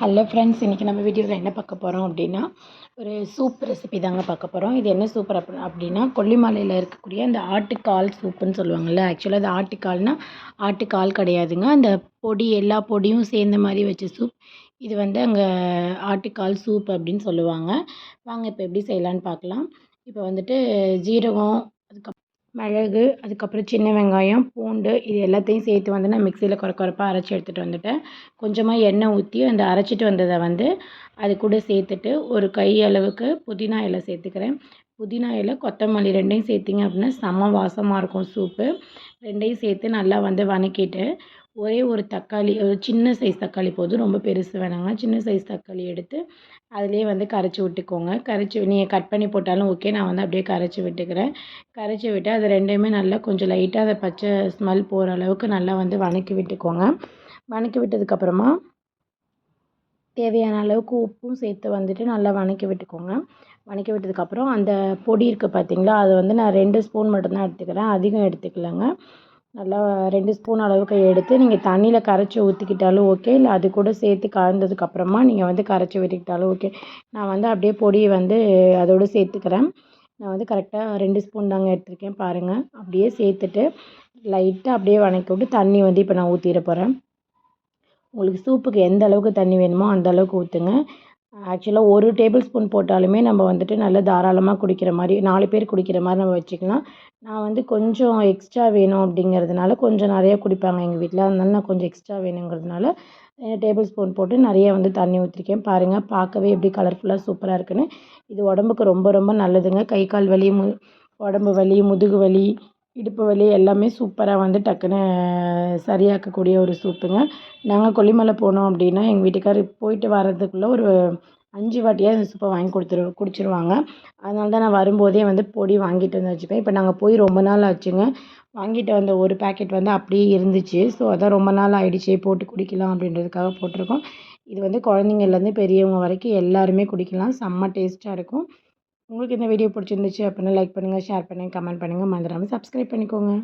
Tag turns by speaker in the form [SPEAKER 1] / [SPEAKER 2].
[SPEAKER 1] Hello friends, இன்றைக்கி நம்ம வீடியோவில் என்ன பார்க்க போகிறோம் அப்படின்னா, ஒரு சூப் ரெசிபி தாங்க பார்க்க போகிறோம். இது என்ன சூப்பர் அப்படின்னா கொல்லிமலையில் இருக்கக்கூடிய அந்த ஆட்டுக்கால் சூப்புன்னு சொல்லுவாங்கள்ல. ஆக்சுவலாக அது ஆட்டுக்கால்னால் ஆட்டுக்கால் கிடையாதுங்க. அந்த பொடி எல்லா பொடியும் சேர்ந்த மாதிரி வச்ச சூப். இது வந்து அங்கே ஆட்டுக்கால் சூப் அப்படின்னு சொல்லுவாங்க. வாங்க இப்போ எப்படி செய்யலான்னு பார்க்கலாம். இப்போ வந்துட்டு ஜீரகம், மிளகு, அதுக்கப்புறம் சின்ன வெங்காயம், பூண்டு இது எல்லாத்தையும் சேர்த்து வந்து நான் மிக்சியில் கொரப்பாக அரைச்சி எடுத்துகிட்டு வந்துட்டேன். கொஞ்சமாக எண்ணெய் ஊற்றி அந்த அரைச்சிட்டு வந்ததை வந்து அது கூட சேர்த்துட்டு ஒரு கை அளவுக்கு புதினா இலை சேர்த்துக்கிறேன். புதினா இலை, கொத்தமல்லி 2யும் சேர்த்திங்க அப்படின்னா செம்ம வாசமாக இருக்கும் சூப்பு. 2யும் சேர்த்து நல்லா வந்து வதக்கிட்டு ஒரே ஒரு தக்காளி, ஒரு சின்ன சைஸ் தக்காளி போதும், ரொம்ப பெருசு வேணாங்க. சின்ன சைஸ் தக்காளி எடுத்து அதிலேயே வந்து கரைச்சி விட்டுக்கோங்க. கரைச்சி நீங்கள் கட் பண்ணி போட்டாலும் ஓகே. நான் வந்து அப்படியே கரைச்சி விட்டுக்கிறேன். கரைச்சி விட்டு அது 2யுமே நல்லா கொஞ்சம் லைட்டாக அதை பச்சை ஸ்மெல் போகிற அளவுக்கு நல்லா வந்து வதக்கி விட்டுக்கோங்க. வதக்கி விட்டதுக்கப்புறமா தேவையான அளவுக்கு உப்பும் சேர்த்து வந்துட்டு நல்லா வதக்கி விட்டுக்கோங்க. வதக்கி விட்டதுக்கப்புறம் அந்த பொடி இருக்குது பார்த்தீங்களா, அது வந்து நான் 2 ஸ்பூன் மட்டும்தான் எடுத்துக்கிறேன், அதிகம் எடுத்துக்கலைங்க. நல்லா 2 ஸ்பூன் அளவுக்கு எடுத்து நீங்கள் தண்ணியில் கரைச்சி ஊற்றிக்கிட்டாலும் ஓகே, இல்லை அது கூட சேர்த்து கலந்ததுக்கப்புறமா நீங்கள் வந்து கரைச்சி விட்டுக்கிட்டாலும் ஓகே. நான் வந்து அப்படியே பொடியை வந்து அதோடு சேர்த்துக்கிறேன். நான் வந்து கரெக்டாக 2 ஸ்பூன் தாங்க எடுத்திருக்கேன் பாருங்கள். அப்படியே சேர்த்துட்டு லைட்டாக அப்படியே வதக்கி விட்டு தண்ணி வந்து இப்போ நான் ஊற்றிட போகிறேன். உங்களுக்கு சூப்புக்கு எந்த அளவுக்கு தண்ணி வேணுமோ அந்த அளவுக்கு ஊற்றுங்க. ஆக்சுவலாக 1 டேபிள் ஸ்பூன் போட்டாலுமே நம்ம வந்துட்டு நல்லா தாராளமாக குடிக்கிற மாதிரி 4 பேர் குடிக்கிற மாதிரி நம்ம வச்சுக்கலாம். நான் வந்து கொஞ்சம் எக்ஸ்ட்ரா வேணும் அப்படிங்கிறதுனால கொஞ்சம் நிறையா குடிப்பாங்க எங்கள் வீட்டில். அதனால நான் கொஞ்சம் எக்ஸ்ட்ரா வேணுங்கிறதுனால டேபிள் ஸ்பூன் போட்டு நிறைய வந்து தண்ணி ஊற்றிருக்கேன். பாருங்கள், பார்க்கவே எப்படி கலர்ஃபுல்லாக சூப்பராக இருக்குன்னு. இது உடம்புக்கு ரொம்ப ரொம்ப நல்லதுங்க. கை கால் வலி, உடம்பு வலி, முதுகு வலி, இடுப்பு வலி எல்லாமே சூப்பராக வந்து டக்குன்னு சரியாக்கக்கூடிய ஒரு சூப்புங்க. நாங்கள் கொல்லிமலை போனோம் அப்படின்னா எங்கள் வீட்டுக்காரர் போயிட்டு வர்றதுக்குள்ளே ஒரு 5 வாட்டியாவது இந்த சூப்பை வாங்கி குடிச்சிருவாங்க. அதனால தான் நான் வரும்போதே வந்து பொடி வாங்கிட்டு வந்து வச்சுப்பேன். இப்போ நாங்கள் போய் ரொம்ப நாள் ஆச்சுங்க. வாங்கிட்டு வந்த ஒரு பேக்கெட் வந்து அப்படியே இருந்துச்சு. ஸோ அதான் ரொம்ப நாள் ஆகிடுச்சு, போட்டு குடிக்கலாம் அப்படின்றதுக்காக போட்டிருக்கோம். இது வந்து குழந்தைங்கள்லேருந்து பெரியவங்க வரைக்கும் எல்லாருமே குடிக்கலாம். செம்ம டேஸ்ட்டாக இருக்கும். உங்களுக்கு இந்த வீடியோ பிடிச்சிருந்துச்சு அப்படின்னா லைக் பண்ணுங்கள், ஷேர் பண்ணுங்கள், கமெண்ட் பண்ணுங்கள். மறந்துடாமல் சப்ஸ்கிரைப் பண்ணிக்கோங்க.